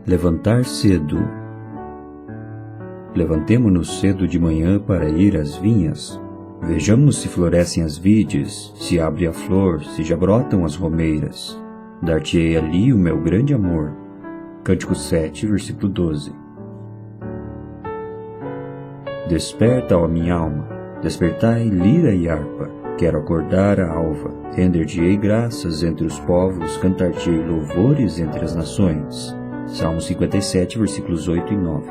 Levantar cedo. Levantemo-nos cedo de manhã para ir às vinhas. Vejamos se florescem as vides, se abre a flor, se já brotam as romeiras. Dar-te-ei ali o meu grande amor. Cântico 7, versículo 12. Desperta, ó minha alma, despertai lira e harpa. Quero acordar a alva, render-te-ei graças entre os povos, cantar-te-ei louvores entre as nações. Salmo 57, versículos 8 e 9.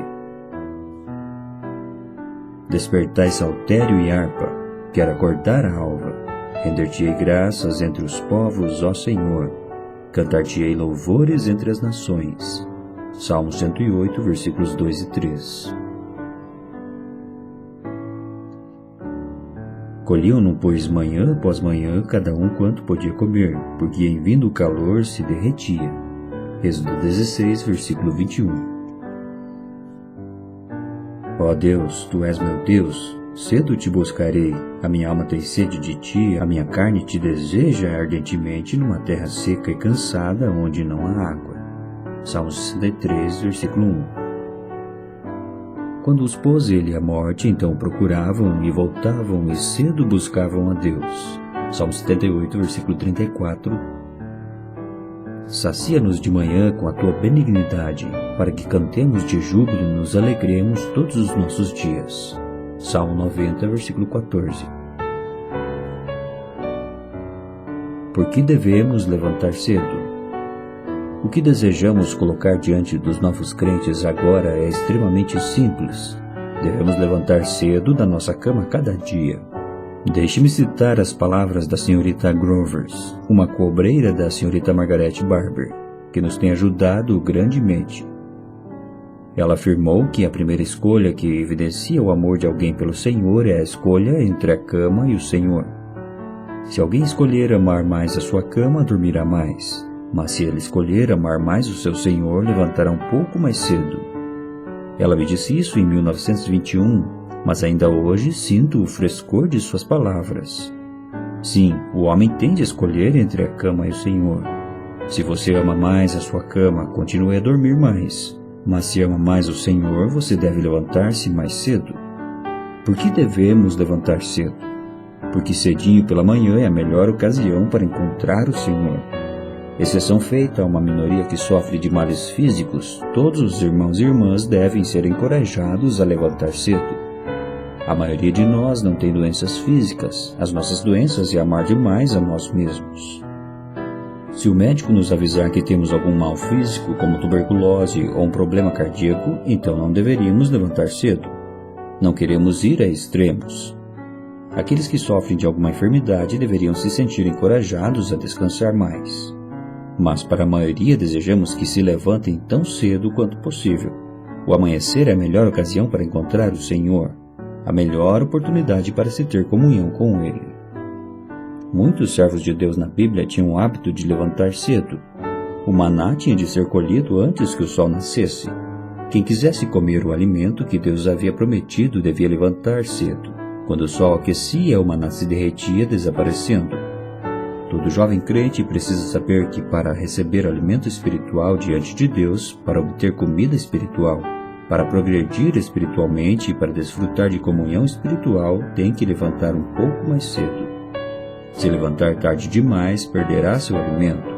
Despertai saltério e harpa, quero acordar a alva, render-te-ei graças entre os povos, ó Senhor, cantar-te-ei louvores entre as nações. Salmo 108, versículos 2 e 3. Colhiam-no, pois, manhã após manhã, cada um quanto podia comer, porque em vindo o calor se derretia. Êxodo 16, versículo 21. Ó Deus, Tu és meu Deus, cedo te buscarei, a minha alma tem sede de Ti, a minha carne te deseja ardentemente numa terra seca e cansada, onde não há água. Salmo 63, versículo 1. Quando os pôs ele à morte, então procuravam e voltavam e cedo buscavam a Deus. Salmo 78, versículo 34. Sacia-nos de manhã com a Tua benignidade, para que cantemos de júbilo e nos alegremos todos os nossos dias. Salmo 90, versículo 14. Por que devemos levantar cedo? O que desejamos colocar diante dos novos crentes agora é extremamente simples. Devemos levantar cedo da nossa cama cada dia. Deixe-me citar as palavras da senhorita Grovers, uma cobreira da senhorita Margaret Barber, que nos tem ajudado grandemente. Ela afirmou que a primeira escolha que evidencia o amor de alguém pelo Senhor é a escolha entre a cama e o Senhor. Se alguém escolher amar mais a sua cama, dormirá mais. Mas se ele escolher amar mais o seu Senhor, levantará um pouco mais cedo. Ela me disse isso em 1921, mas ainda hoje sinto o frescor de suas palavras. Sim, o homem tem de escolher entre a cama e o Senhor. Se você ama mais a sua cama, continue a dormir mais. Mas se ama mais o Senhor, você deve levantar-se mais cedo. Por que devemos levantar cedo? Porque cedinho pela manhã é a melhor ocasião para encontrar o Senhor. Exceção feita a uma minoria que sofre de males físicos, todos os irmãos e irmãs devem ser encorajados a levantar cedo. A maioria de nós não tem doenças físicas, as nossas doenças é amar demais a nós mesmos. Se o médico nos avisar que temos algum mal físico, como tuberculose ou um problema cardíaco, então não deveríamos levantar cedo. Não queremos ir a extremos. Aqueles que sofrem de alguma enfermidade deveriam se sentir encorajados a descansar mais. Mas para a maioria desejamos que se levantem tão cedo quanto possível. O amanhecer é a melhor ocasião para encontrar o Senhor, a melhor oportunidade para se ter comunhão com Ele. Muitos servos de Deus na Bíblia tinham o hábito de levantar cedo. O maná tinha de ser colhido antes que o sol nascesse. Quem quisesse comer o alimento que Deus havia prometido devia levantar cedo. Quando o sol aquecia, o maná se derretia, desaparecendo. Todo jovem crente precisa saber que para receber alimento espiritual diante de Deus, para obter comida espiritual, para progredir espiritualmente e para desfrutar de comunhão espiritual, tem que levantar um pouco mais cedo. Se levantar tarde demais, perderá seu alimento.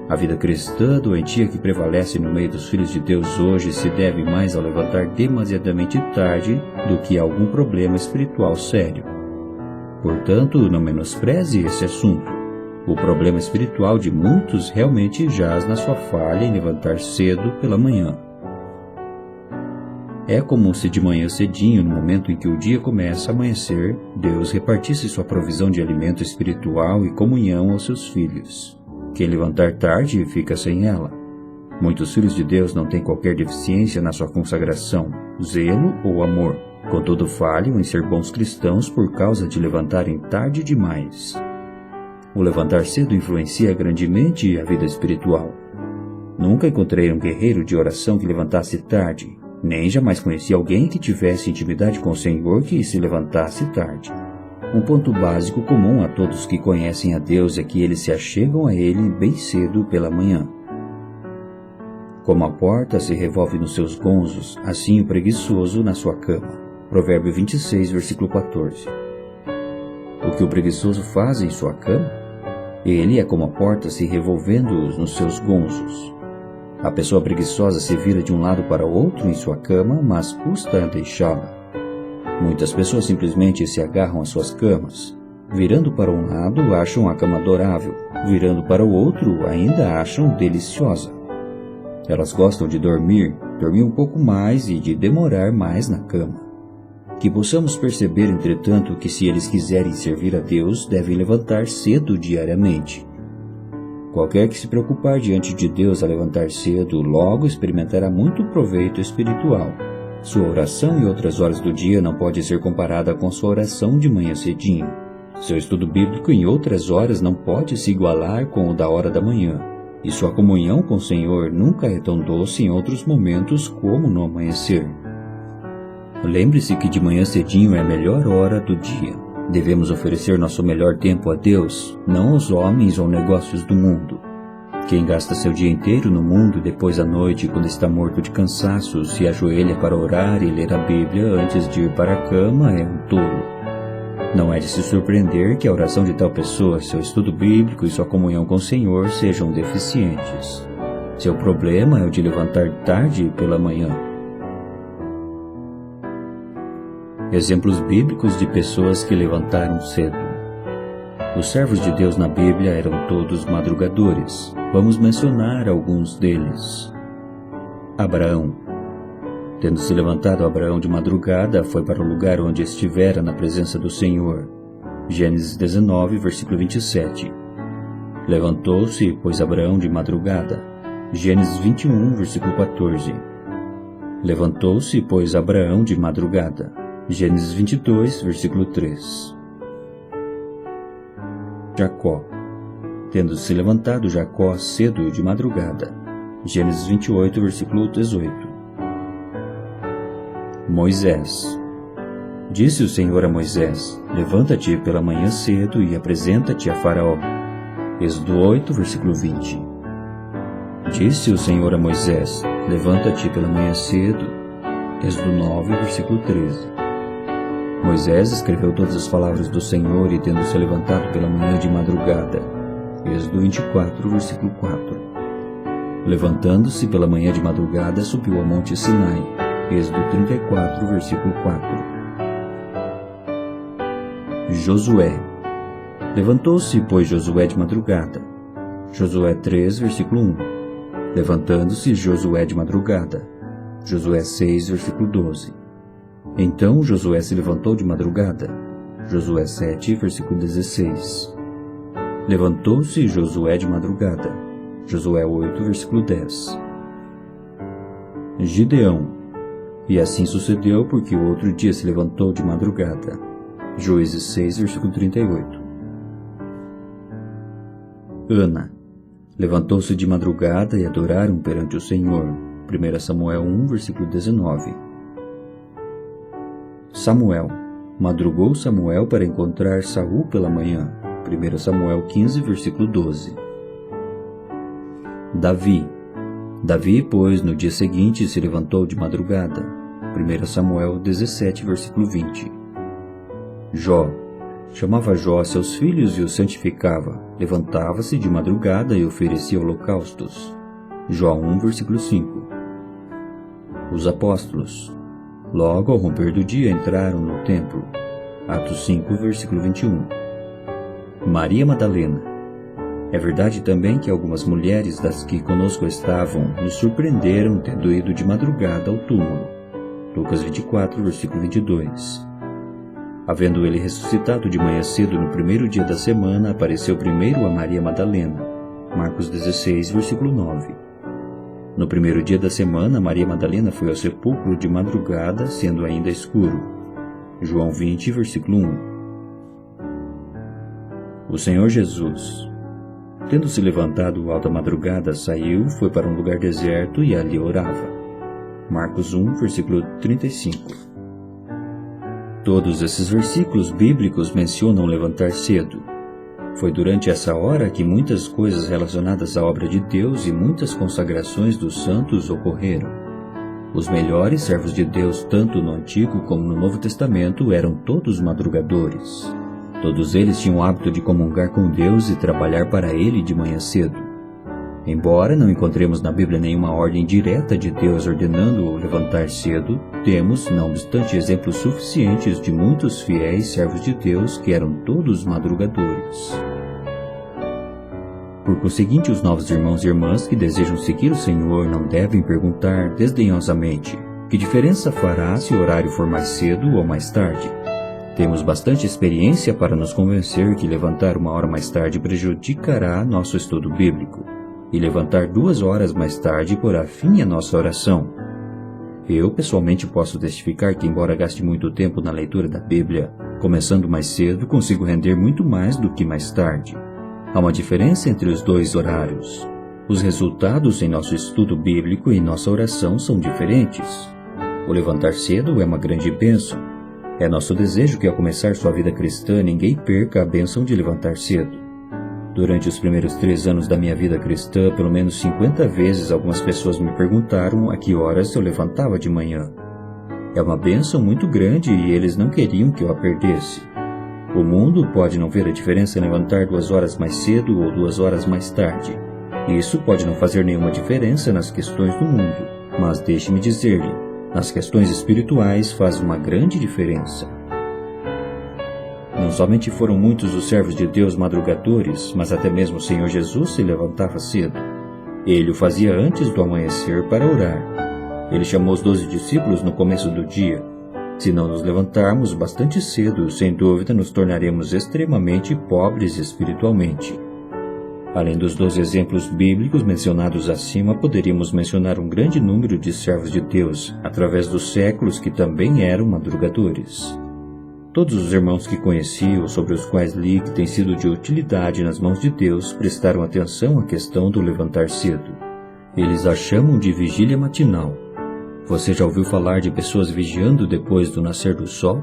A vida cristã doentia que prevalece no meio dos filhos de Deus hoje se deve mais ao levantar demasiadamente tarde do que a algum problema espiritual sério. Portanto, não menospreze esse assunto. O problema espiritual de muitos realmente jaz na sua falha em levantar cedo pela manhã. É como se de manhã cedinho, no momento em que o dia começa a amanhecer, Deus repartisse sua provisão de alimento espiritual e comunhão aos seus filhos. Quem levantar tarde fica sem ela. Muitos filhos de Deus não têm qualquer deficiência na sua consagração, zelo ou amor. Contudo, falham em ser bons cristãos por causa de levantarem tarde demais. O levantar cedo influencia grandemente a vida espiritual. Nunca encontrei um guerreiro de oração que levantasse tarde, nem jamais conheci alguém que tivesse intimidade com o Senhor que se levantasse tarde. Um ponto básico comum a todos que conhecem a Deus é que eles se achegam a Ele bem cedo pela manhã. Como a porta se revolve nos seus gonzos, assim o preguiçoso na sua cama. Provérbio 26, versículo 14. O que o preguiçoso faz em sua cama? Ele é como a porta se revolvendo nos seus gonzos. A pessoa preguiçosa se vira de um lado para o outro em sua cama, mas custa a deixá-la. Muitas pessoas simplesmente se agarram às suas camas. Virando para um lado, acham a cama adorável. Virando para o outro, ainda acham deliciosa. Elas gostam de dormir um pouco mais e de demorar mais na cama. Que possamos perceber, entretanto, que se eles quiserem servir a Deus, devem levantar cedo diariamente. Qualquer que se preocupar diante de Deus a levantar cedo, logo experimentará muito proveito espiritual. Sua oração em outras horas do dia não pode ser comparada com sua oração de manhã cedinho. Seu estudo bíblico em outras horas não pode se igualar com o da hora da manhã. E sua comunhão com o Senhor nunca é tão doce em outros momentos como no amanhecer. Lembre-se que de manhã cedinho é a melhor hora do dia. Devemos oferecer nosso melhor tempo a Deus, não aos homens ou negócios do mundo. Quem gasta seu dia inteiro no mundo depois à noite, quando está morto de cansaço, se ajoelha para orar e ler a Bíblia antes de ir para a cama é um tolo. Não é de se surpreender que a oração de tal pessoa, seu estudo bíblico e sua comunhão com o Senhor sejam deficientes. Seu problema é o de levantar tarde pela manhã. Exemplos bíblicos de pessoas que levantaram cedo. Os servos de Deus na Bíblia eram todos madrugadores. Vamos mencionar alguns deles. Abraão. Tendo se levantado Abraão de madrugada, foi para o lugar onde estivera na presença do Senhor. Gênesis 19, versículo 27. Levantou-se, pois, Abraão de madrugada. Gênesis 21, versículo 14. Levantou-se, pois, Abraão de madrugada. Gênesis 22, versículo 3. Jacó. Tendo se levantado Jacó cedo de madrugada. Gênesis 28, versículo 18. Moisés. Disse o Senhor a Moisés: levanta-te pela manhã cedo e apresenta-te a Faraó. Êxodo 8, versículo 20. Disse o Senhor a Moisés: levanta-te pela manhã cedo. Êxodo 9, versículo 13. Moisés escreveu todas as palavras do Senhor e tendo se levantado pela manhã de madrugada. Êxodo 24, versículo 4. Levantando-se pela manhã de madrugada, subiu ao monte Sinai. Êxodo 34, versículo 4. Josué. Levantou-se, pois, Josué de madrugada. Josué 3, versículo 1. Levantando-se Josué de madrugada. Josué 6, versículo 12. Então Josué se levantou de madrugada. Josué 7, versículo 16. Levantou-se Josué de madrugada. Josué 8, versículo 10. Gideão. E assim sucedeu porque o outro dia se levantou de madrugada. Juízes 6, versículo 38. Ana. Levantou-se de madrugada e adoraram perante o Senhor. 1 Samuel 1, versículo 19. Samuel. Madrugou Samuel para encontrar Saul pela manhã. 1 Samuel 15, versículo 12. Davi. Davi, pois, no dia seguinte se levantou de madrugada. 1 Samuel 17, versículo 20. Jó. Chamava Jó a seus filhos e os santificava. Levantava-se de madrugada e oferecia holocaustos. Jó 1, versículo 5. Os apóstolos. Logo ao romper do dia entraram no templo. Atos 5, versículo 21. Maria Madalena. É verdade também que algumas mulheres das que conosco estavam nos surpreenderam tendo ido de madrugada ao túmulo. Lucas 24, versículo 22. Havendo ele ressuscitado de manhã cedo no primeiro dia da semana, apareceu primeiro a Maria Madalena. Marcos 16, versículo 9. No primeiro dia da semana, Maria Madalena foi ao sepulcro de madrugada, sendo ainda escuro. João 20, versículo 1. O Senhor Jesus. Tendo se levantado alta madrugada, saiu, foi para um lugar deserto e ali orava. Marcos 1, versículo 35. Todos esses versículos bíblicos mencionam levantar cedo. Foi durante essa hora que muitas coisas relacionadas à obra de Deus e muitas consagrações dos santos ocorreram. Os melhores servos de Deus, tanto no Antigo como no Novo Testamento, eram todos madrugadores. Todos eles tinham o hábito de comungar com Deus e trabalhar para Ele de manhã cedo. Embora não encontremos na Bíblia nenhuma ordem direta de Deus ordenando-o levantar cedo, temos, não obstante, exemplos suficientes de muitos fiéis servos de Deus que eram todos madrugadores. Por conseguinte, os novos irmãos e irmãs que desejam seguir o Senhor não devem perguntar desdenhosamente: que diferença fará se o horário for mais cedo ou mais tarde? Temos bastante experiência para nos convencer que levantar 1 hora mais tarde prejudicará nosso estudo bíblico, e levantar 2 horas mais tarde porá fim à nossa oração. Eu, pessoalmente, posso testificar que, embora gaste muito tempo na leitura da Bíblia, começando mais cedo, consigo render muito mais do que mais tarde. Há uma diferença entre os dois horários. Os resultados em nosso estudo bíblico e nossa oração são diferentes. O levantar cedo é uma grande bênção. É nosso desejo que, ao começar sua vida cristã, ninguém perca a bênção de levantar cedo. Durante os primeiros 3 anos da minha vida cristã, pelo menos 50 vezes algumas pessoas me perguntaram a que horas eu levantava de manhã. É uma bênção muito grande e eles não queriam que eu a perdesse. O mundo pode não ver a diferença em levantar 2 horas mais cedo ou 2 horas mais tarde. Isso pode não fazer nenhuma diferença nas questões do mundo, mas deixe-me dizer-lhe, nas questões espirituais faz uma grande diferença. Não somente foram muitos os servos de Deus madrugadores, mas até mesmo o Senhor Jesus se levantava cedo. Ele o fazia antes do amanhecer para orar. Ele chamou os 12 discípulos no começo do dia. Se não nos levantarmos bastante cedo, sem dúvida nos tornaremos extremamente pobres espiritualmente. Além dos 12 exemplos bíblicos mencionados acima, poderíamos mencionar um grande número de servos de Deus, através dos séculos, que também eram madrugadores. Todos os irmãos que conheci ou sobre os quais li que têm sido de utilidade nas mãos de Deus prestaram atenção à questão do levantar cedo. Eles a chamam de vigília matinal. Você já ouviu falar de pessoas vigiando depois do nascer do sol?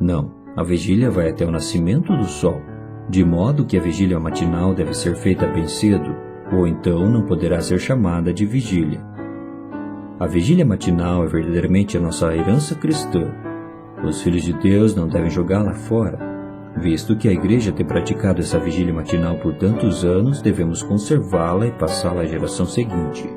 Não, a vigília vai até o nascimento do sol, de modo que a vigília matinal deve ser feita bem cedo, ou então não poderá ser chamada de vigília. A vigília matinal é verdadeiramente a nossa herança cristã. Os filhos de Deus não devem jogá-la fora. Visto que a igreja tem praticado essa vigília matinal por tantos anos, devemos conservá-la e passá-la à geração seguinte.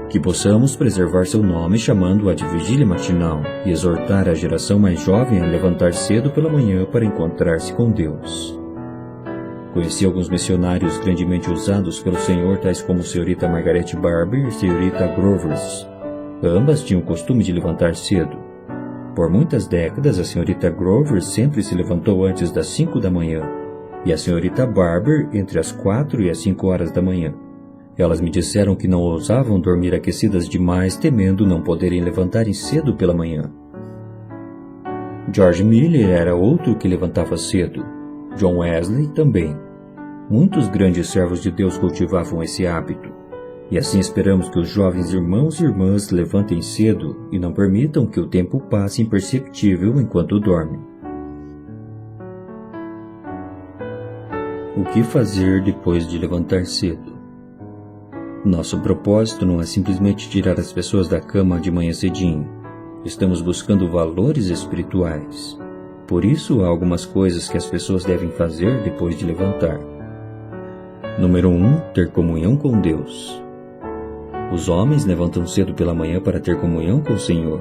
Que possamos preservar seu nome chamando-a de vigília matinal e exortar a geração mais jovem a levantar cedo pela manhã para encontrar-se com Deus. Conheci alguns missionários grandemente usados pelo Senhor, tais como Senhorita Margaret Barber e Senhorita Grovers. Ambas tinham o costume de levantar cedo. Por muitas décadas, a Senhorita Grover sempre se levantou antes das 5 da manhã, e a Senhorita Barber entre as 4 e as 5 horas da manhã. Elas me disseram que não ousavam dormir aquecidas demais, temendo não poderem levantarem cedo pela manhã. George Miller era outro que levantava cedo. John Wesley também. Muitos grandes servos de Deus cultivavam esse hábito. E assim esperamos que os jovens irmãos e irmãs levantem cedo e não permitam que o tempo passe imperceptível enquanto dormem. O que fazer depois de levantar cedo? Nosso propósito não é simplesmente tirar as pessoas da cama de manhã cedinho. Estamos buscando valores espirituais. Por isso, há algumas coisas que as pessoas devem fazer depois de levantar. Número 1. Ter comunhão com Deus. Os homens levantam cedo pela manhã para ter comunhão com o Senhor.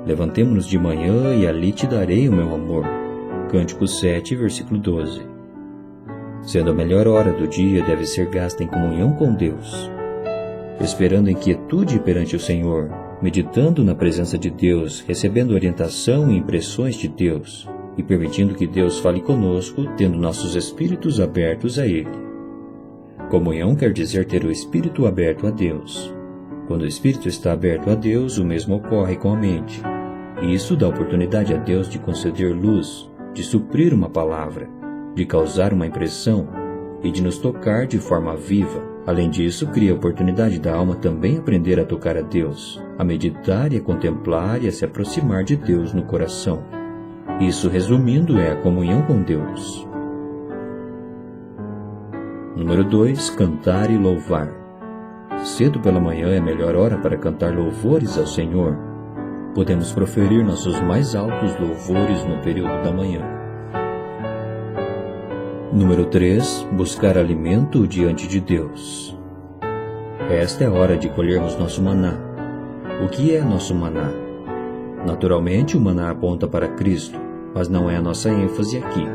Levantemo-nos de manhã e ali te darei o meu amor. Cântico 7, versículo 12. Sendo a melhor hora do dia, deve ser gasta em comunhão com Deus. Esperando em quietude perante o Senhor, meditando na presença de Deus, recebendo orientação e impressões de Deus, e permitindo que Deus fale conosco, tendo nossos espíritos abertos a Ele. Comunhão quer dizer ter o espírito aberto a Deus. Quando o espírito está aberto a Deus, o mesmo ocorre com a mente. E isso dá oportunidade a Deus de conceder luz, de suprir uma palavra, de causar uma impressão e de nos tocar de forma viva. Além disso, cria a oportunidade da alma também aprender a tocar a Deus, a meditar e a contemplar e a se aproximar de Deus no coração. Isso, resumindo, é a comunhão com Deus. Número 2. Cantar e louvar. Cedo pela manhã é a melhor hora para cantar louvores ao Senhor. Podemos proferir nossos mais altos louvores no período da manhã. Número 3. Buscar alimento diante de Deus. Esta é a hora de colhermos nosso maná. O que é nosso maná? Naturalmente, o maná aponta para Cristo, mas não é a nossa ênfase aqui.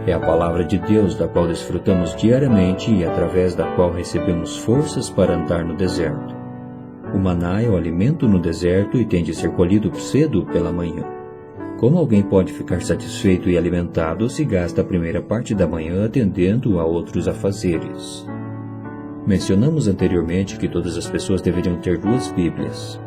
É a palavra de Deus da qual desfrutamos diariamente e através da qual recebemos forças para andar no deserto. O maná é o alimento no deserto e tem de ser colhido cedo pela manhã. Como alguém pode ficar satisfeito e alimentado se gasta a primeira parte da manhã atendendo a outros afazeres? Mencionamos anteriormente que todas as pessoas deveriam ter 2 Bíblias.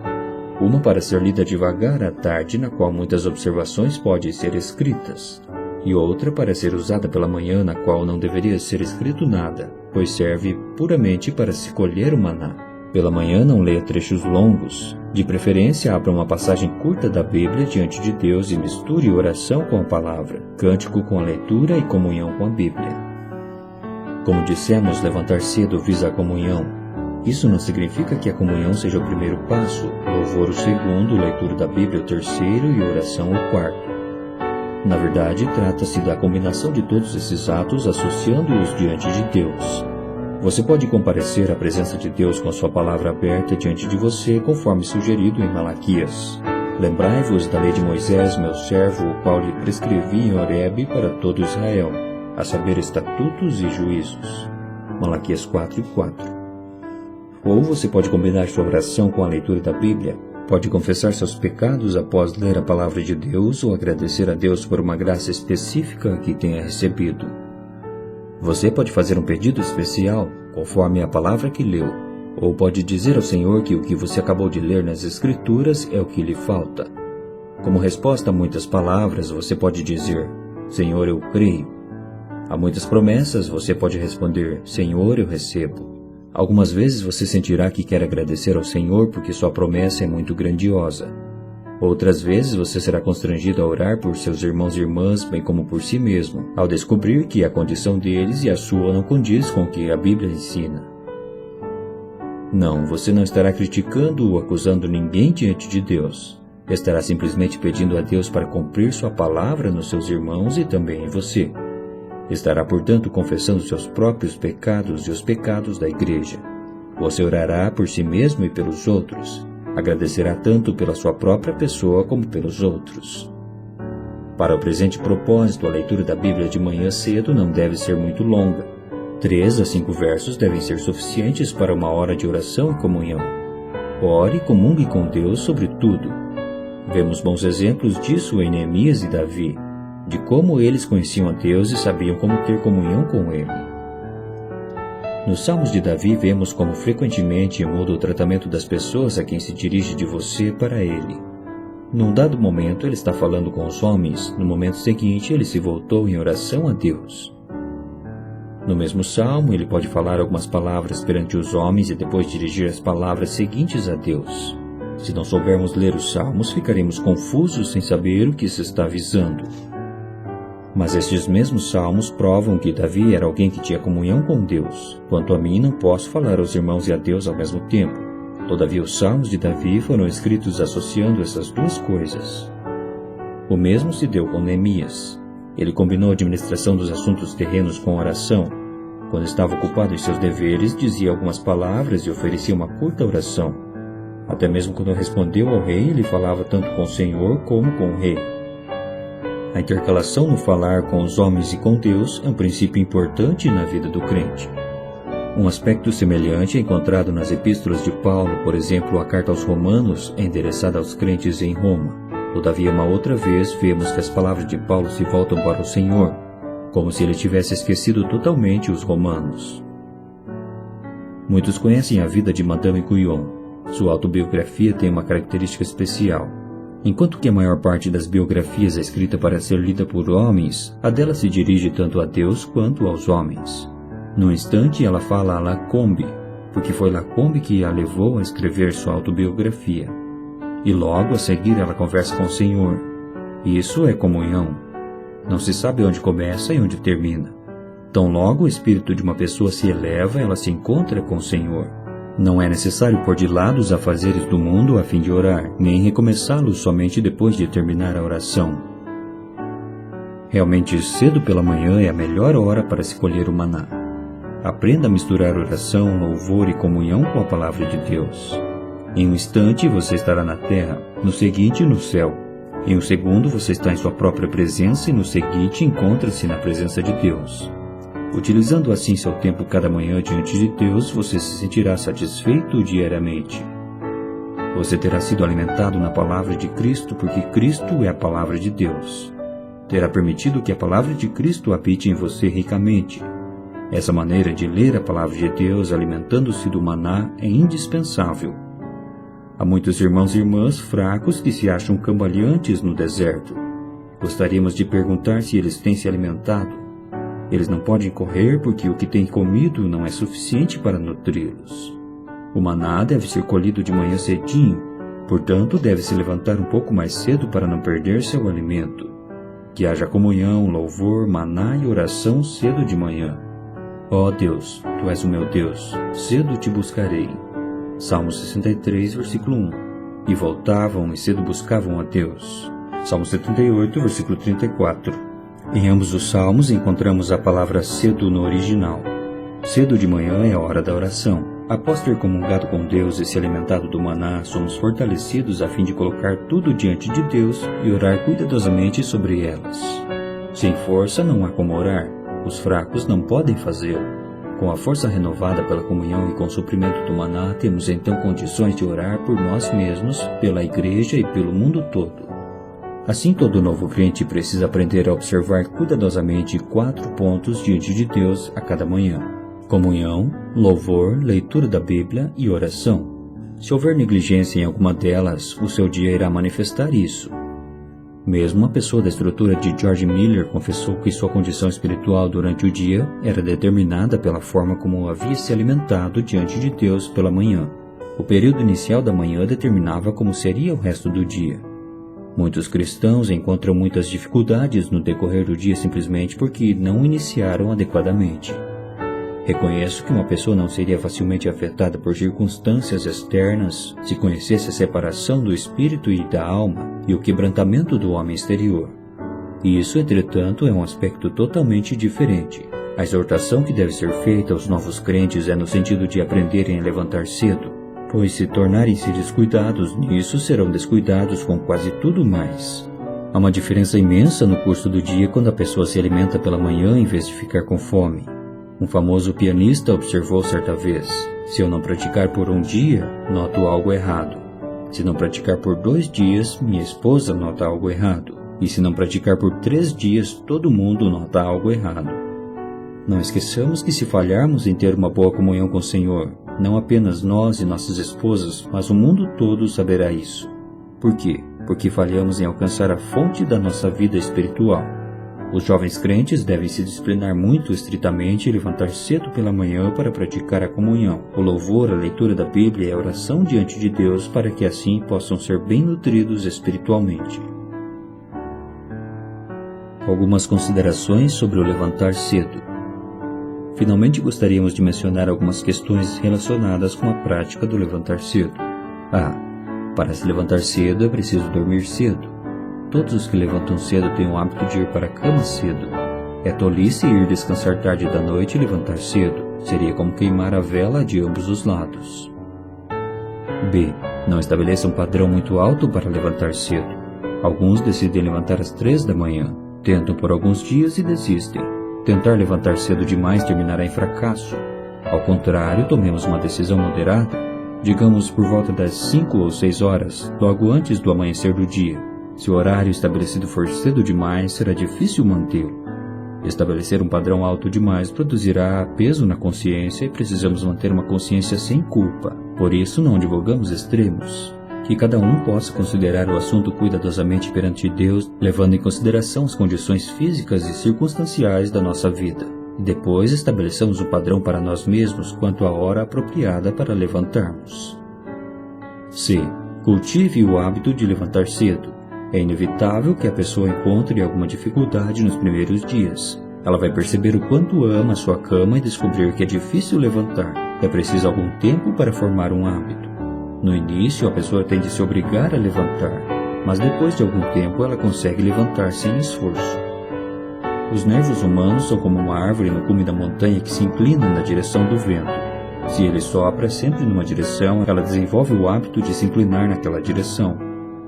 Uma para ser lida devagar à tarde, na qual muitas observações podem ser escritas, e outra para ser usada pela manhã, na qual não deveria ser escrito nada, pois serve puramente para se colher o maná. Pela manhã não leia trechos longos. De preferência, abra uma passagem curta da Bíblia diante de Deus e misture oração com a palavra, cântico com a leitura e comunhão com a Bíblia. Como dissemos, levantar cedo visa a comunhão. Isso não significa que a comunhão seja o primeiro passo, louvor o segundo, leitura da Bíblia o terceiro e oração o quarto. Na verdade, trata-se da combinação de todos esses atos associando-os diante de Deus. Você pode comparecer à presença de Deus com sua palavra aberta diante de você, conforme sugerido em Malaquias. Lembrai-vos da lei de Moisés, meu servo, o qual lhe prescrevi em Horebe para todo Israel, a saber, estatutos e juízos. Malaquias 4:4. Ou você pode combinar sua oração com a leitura da Bíblia. Pode confessar seus pecados após ler a palavra de Deus ou agradecer a Deus por uma graça específica que tenha recebido. Você pode fazer um pedido especial, conforme a palavra que leu, ou pode dizer ao Senhor que o que você acabou de ler nas Escrituras é o que lhe falta. Como resposta a muitas palavras, você pode dizer: Senhor, eu creio. A muitas promessas, você pode responder: Senhor, eu recebo. Algumas vezes você sentirá que quer agradecer ao Senhor porque sua promessa é muito grandiosa. Outras vezes você será constrangido a orar por seus irmãos e irmãs, bem como por si mesmo, ao descobrir que a condição deles e a sua não condiz com o que a Bíblia ensina. Não, você não estará criticando ou acusando ninguém diante de Deus. Estará simplesmente pedindo a Deus para cumprir sua palavra nos seus irmãos e também em você. Estará, portanto, confessando seus próprios pecados e os pecados da igreja. Você orará por si mesmo e pelos outros. Agradecerá tanto pela sua própria pessoa como pelos outros. Para o presente propósito, a leitura da Bíblia de manhã cedo não deve ser muito longa. 3 a 5 versos devem ser suficientes para uma hora de oração e comunhão. Ore e comungue com Deus sobre tudo. Vemos bons exemplos disso em Neemias e Davi, de como eles conheciam a Deus e sabiam como ter comunhão com Ele. Nos Salmos de Davi vemos como frequentemente muda o tratamento das pessoas a quem se dirige de você para Ele. Num dado momento ele está falando com os homens, no momento seguinte ele se voltou em oração a Deus. No mesmo salmo ele pode falar algumas palavras perante os homens e depois dirigir as palavras seguintes a Deus. Se não soubermos ler os salmos, ficaremos confusos sem saber o que se está avisando. Mas estes mesmos salmos provam que Davi era alguém que tinha comunhão com Deus. Quanto a mim, não posso falar aos irmãos e a Deus ao mesmo tempo. Todavia, os salmos de Davi foram escritos associando essas duas coisas. O mesmo se deu com Neemias. Ele combinou a administração dos assuntos terrenos com oração. Quando estava ocupado em seus deveres, dizia algumas palavras e oferecia uma curta oração. Até mesmo quando respondeu ao rei, ele falava tanto com o Senhor como com o rei. A intercalação no falar com os homens e com Deus é um princípio importante na vida do crente. Um aspecto semelhante é encontrado nas epístolas de Paulo, por exemplo, a carta aos Romanos é endereçada aos crentes em Roma. Todavia, uma outra vez, vemos que as palavras de Paulo se voltam para o Senhor, como se ele tivesse esquecido totalmente os romanos. Muitos conhecem a vida de Madame Guyon. Sua autobiografia tem uma característica especial. Enquanto que a maior parte das biografias é escrita para ser lida por homens, a dela se dirige tanto a Deus quanto aos homens. Num instante ela fala a Lacombe, porque foi Lacombe que a levou a escrever sua autobiografia. E logo a seguir ela conversa com o Senhor. Isso é comunhão. Não se sabe onde começa e onde termina. Tão logo o espírito de uma pessoa se eleva, ela se encontra com o Senhor. Não é necessário pôr de lado os afazeres do mundo a fim de orar, nem recomeçá-los somente depois de terminar a oração. Realmente cedo pela manhã é a melhor hora para se colher o maná. Aprenda a misturar oração, louvor e comunhão com a palavra de Deus. Em um instante você estará na terra, no seguinte no céu. Em um segundo você está em sua própria presença e no seguinte encontra-se na presença de Deus. Utilizando assim seu tempo cada manhã diante de Deus, você se sentirá satisfeito diariamente. Você terá sido alimentado na palavra de Cristo, porque Cristo é a palavra de Deus. Terá permitido que a palavra de Cristo habite em você ricamente. Essa maneira de ler a palavra de Deus alimentando-se do maná é indispensável. Há muitos irmãos e irmãs fracos que se acham cambaleantes no deserto. Gostaríamos de perguntar se eles têm se alimentado. Eles não podem correr porque o que têm comido não é suficiente para nutri-los. O maná deve ser colhido de manhã cedinho, portanto deve se levantar um pouco mais cedo para não perder seu alimento. Que haja comunhão, louvor, maná e oração cedo de manhã. Ó Deus, Tu és o meu Deus, cedo te buscarei. Salmo 63, versículo 1. E voltavam e cedo buscavam a Deus. Salmo 78, versículo 34. Em ambos os salmos encontramos a palavra cedo no original. Cedo de manhã é a hora da oração. Após ter comungado com Deus e se alimentado do maná, somos fortalecidos a fim de colocar tudo diante de Deus e orar cuidadosamente sobre elas. Sem força não há como orar. Os fracos não podem fazê-lo. Com a força renovada pela comunhão e com o suprimento do maná, temos então condições de orar por nós mesmos, pela igreja e pelo mundo todo. Assim, todo novo crente precisa aprender a observar cuidadosamente 4 pontos diante de Deus a cada manhã: comunhão, louvor, leitura da Bíblia e oração. Se houver negligência em alguma delas, o seu dia irá manifestar isso. Mesmo uma pessoa da estrutura de George Miller confessou que sua condição espiritual durante o dia era determinada pela forma como havia se alimentado diante de Deus pela manhã. O período inicial da manhã determinava como seria o resto do dia. Muitos cristãos encontram muitas dificuldades no decorrer do dia simplesmente porque não iniciaram adequadamente. Reconheço que uma pessoa não seria facilmente afetada por circunstâncias externas se conhecesse a separação do espírito e da alma e o quebrantamento do homem exterior. Isso, entretanto, é um aspecto totalmente diferente. A exortação que deve ser feita aos novos crentes é no sentido de aprenderem a levantar cedo, pois se tornarem-se descuidados nisso, serão descuidados com quase tudo mais. Há uma diferença imensa no curso do dia quando a pessoa se alimenta pela manhã em vez de ficar com fome. Um famoso pianista observou certa vez: se eu não praticar por um dia, noto algo errado. Se não praticar por 2 dias, minha esposa nota algo errado. E se não praticar por 3 dias, todo mundo nota algo errado. Não esqueçamos que se falharmos em ter uma boa comunhão com o Senhor, não apenas nós e nossas esposas, mas o mundo todo saberá isso. Por quê? Porque falhamos em alcançar a fonte da nossa vida espiritual. Os jovens crentes devem se disciplinar muito estritamente e levantar cedo pela manhã para praticar a comunhão, o louvor, a leitura da Bíblia e a oração diante de Deus para que assim possam ser bem nutridos espiritualmente. Algumas considerações sobre o levantar cedo. Finalmente gostaríamos de mencionar algumas questões relacionadas com a prática do levantar cedo. Para se levantar cedo é preciso dormir cedo. Todos os que levantam cedo têm o hábito de ir para a cama cedo. É tolice ir descansar tarde da noite e levantar cedo. Seria como queimar a vela de ambos os lados. B. Não estabeleça um padrão muito alto para levantar cedo. Alguns decidem levantar às 3 da manhã. Tentam por alguns dias e desistem. Tentar levantar cedo demais terminará em fracasso. Ao contrário, tomemos uma decisão moderada. Digamos por volta das 5 ou 6 horas, logo antes do amanhecer do dia. Se o horário estabelecido for cedo demais, será difícil mantê-lo. Estabelecer um padrão alto demais produzirá peso na consciência e precisamos manter uma consciência sem culpa. Por isso, não divulgamos extremos. Que cada um possa considerar o assunto cuidadosamente perante Deus, levando em consideração as condições físicas e circunstanciais da nossa vida. E depois estabeleçamos um padrão para nós mesmos quanto à hora apropriada para levantarmos. C. Cultive o hábito de levantar cedo. É inevitável que a pessoa encontre alguma dificuldade nos primeiros dias. Ela vai perceber o quanto ama a sua cama e descobrir que é difícil levantar. É preciso algum tempo para formar um hábito. No início, a pessoa tem de se obrigar a levantar, mas depois de algum tempo ela consegue levantar sem esforço. Os nervos humanos são como uma árvore no cume da montanha que se inclina na direção do vento. Se ele sopra sempre numa direção, ela desenvolve o hábito de se inclinar naquela direção.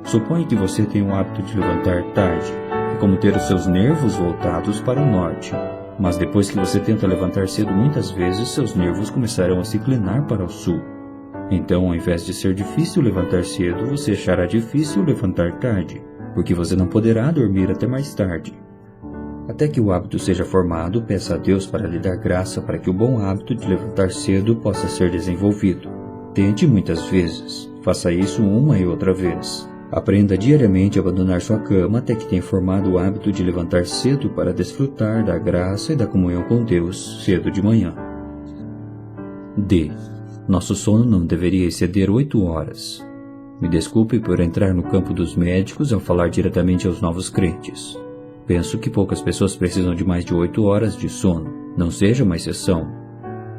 Suponha que você tem o hábito de levantar tarde. É como ter os seus nervos voltados para o norte. Mas depois que você tenta levantar cedo muitas vezes, seus nervos começarão a se inclinar para o sul. Então, ao invés de ser difícil levantar cedo, você achará difícil levantar tarde, porque você não poderá dormir até mais tarde. Até que o hábito seja formado, peça a Deus para lhe dar graça para que o bom hábito de levantar cedo possa ser desenvolvido. Tente muitas vezes. Faça isso uma e outra vez. Aprenda diariamente a abandonar sua cama até que tenha formado o hábito de levantar cedo para desfrutar da graça e da comunhão com Deus cedo de manhã. D. Nosso sono não deveria exceder 8 horas. Me desculpe por entrar no campo dos médicos ao falar diretamente aos novos crentes. Penso que poucas pessoas precisam de mais de 8 horas de sono. Não seja uma exceção.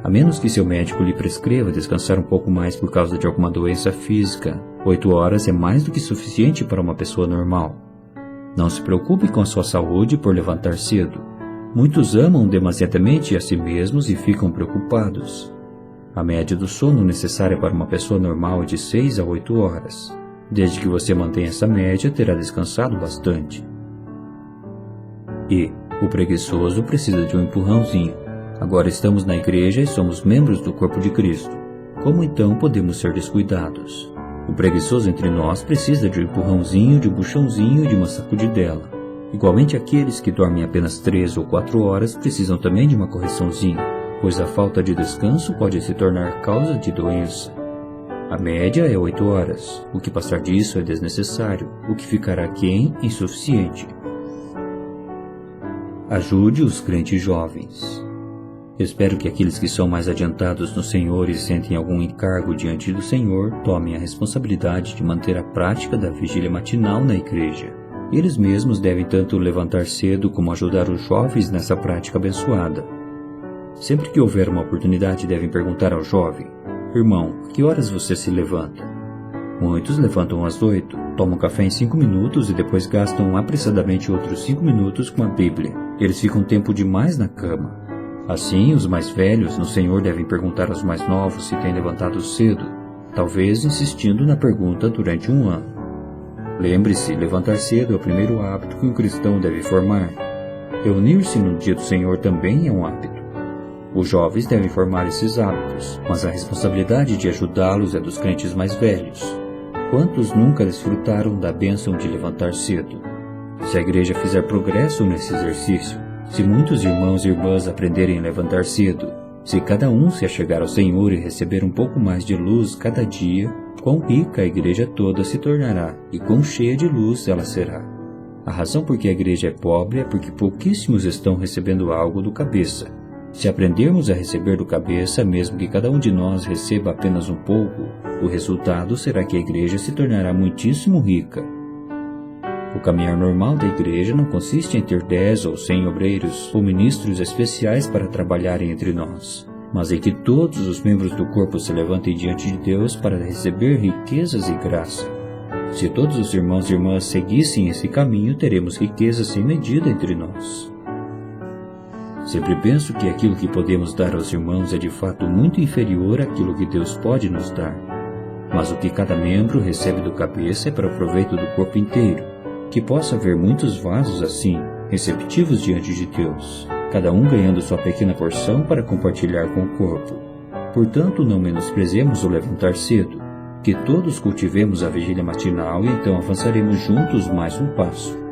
A menos que seu médico lhe prescreva descansar um pouco mais por causa de alguma doença física, 8 horas é mais do que suficiente para uma pessoa normal. Não se preocupe com a sua saúde por levantar cedo. Muitos amam demasiadamente a si mesmos e ficam preocupados. A média do sono necessária para uma pessoa normal é de 6 a 8 horas. Desde que você mantenha essa média, terá descansado bastante. E o preguiçoso precisa de um empurrãozinho. Agora estamos na igreja e somos membros do corpo de Cristo. Como então podemos ser descuidados? O preguiçoso entre nós precisa de um empurrãozinho, de um puxãozinho e de uma sacudidela. Igualmente aqueles que dormem apenas 3 ou 4 horas precisam também de uma correçãozinha, pois a falta de descanso pode se tornar causa de doença. A média é 8 horas. O que passar disso é desnecessário. O que ficar aquém é insuficiente. Ajude os crentes jovens. Espero que aqueles que são mais adiantados no Senhor e sentem algum encargo diante do Senhor tomem a responsabilidade de manter a prática da vigília matinal na igreja. Eles mesmos devem tanto levantar cedo como ajudar os jovens nessa prática abençoada. Sempre que houver uma oportunidade, devem perguntar ao jovem: irmão, a que horas você se levanta? Muitos levantam às 8, tomam café em 5 minutos e depois gastam apressadamente outros 5 minutos com a Bíblia. Eles ficam tempo demais na cama. Assim, os mais velhos no Senhor devem perguntar aos mais novos se têm levantado cedo, talvez insistindo na pergunta durante um ano. Lembre-se, levantar cedo é o primeiro hábito que um cristão deve formar. Reunir-se no dia do Senhor também é um hábito. Os jovens devem formar esses hábitos, mas a responsabilidade de ajudá-los é dos crentes mais velhos. Quantos nunca desfrutaram da bênção de levantar cedo? Se a igreja fizer progresso nesse exercício, se muitos irmãos e irmãs aprenderem a levantar cedo, se cada um se achegar ao Senhor e receber um pouco mais de luz cada dia, quão rica a igreja toda se tornará e quão cheia de luz ela será. A razão por que a igreja é pobre é porque pouquíssimos estão recebendo algo do cabeça. Se aprendermos a receber do cabeça, mesmo que cada um de nós receba apenas um pouco, o resultado será que a igreja se tornará muitíssimo rica. O caminhar normal da igreja não consiste em ter 10 ou 100 obreiros ou ministros especiais para trabalharem entre nós, mas em que todos os membros do corpo se levantem diante de Deus para receber riquezas e graça. Se todos os irmãos e irmãs seguissem esse caminho, teremos riqueza sem medida entre nós. Sempre penso que aquilo que podemos dar aos irmãos é de fato muito inferior àquilo que Deus pode nos dar. Mas o que cada membro recebe do cabeça é para o proveito do corpo inteiro. Que possa haver muitos vasos assim, receptivos diante de Deus, cada um ganhando sua pequena porção para compartilhar com o corpo. Portanto, não menosprezemos o levantar cedo, que todos cultivemos a vigília matinal e então avançaremos juntos mais um passo.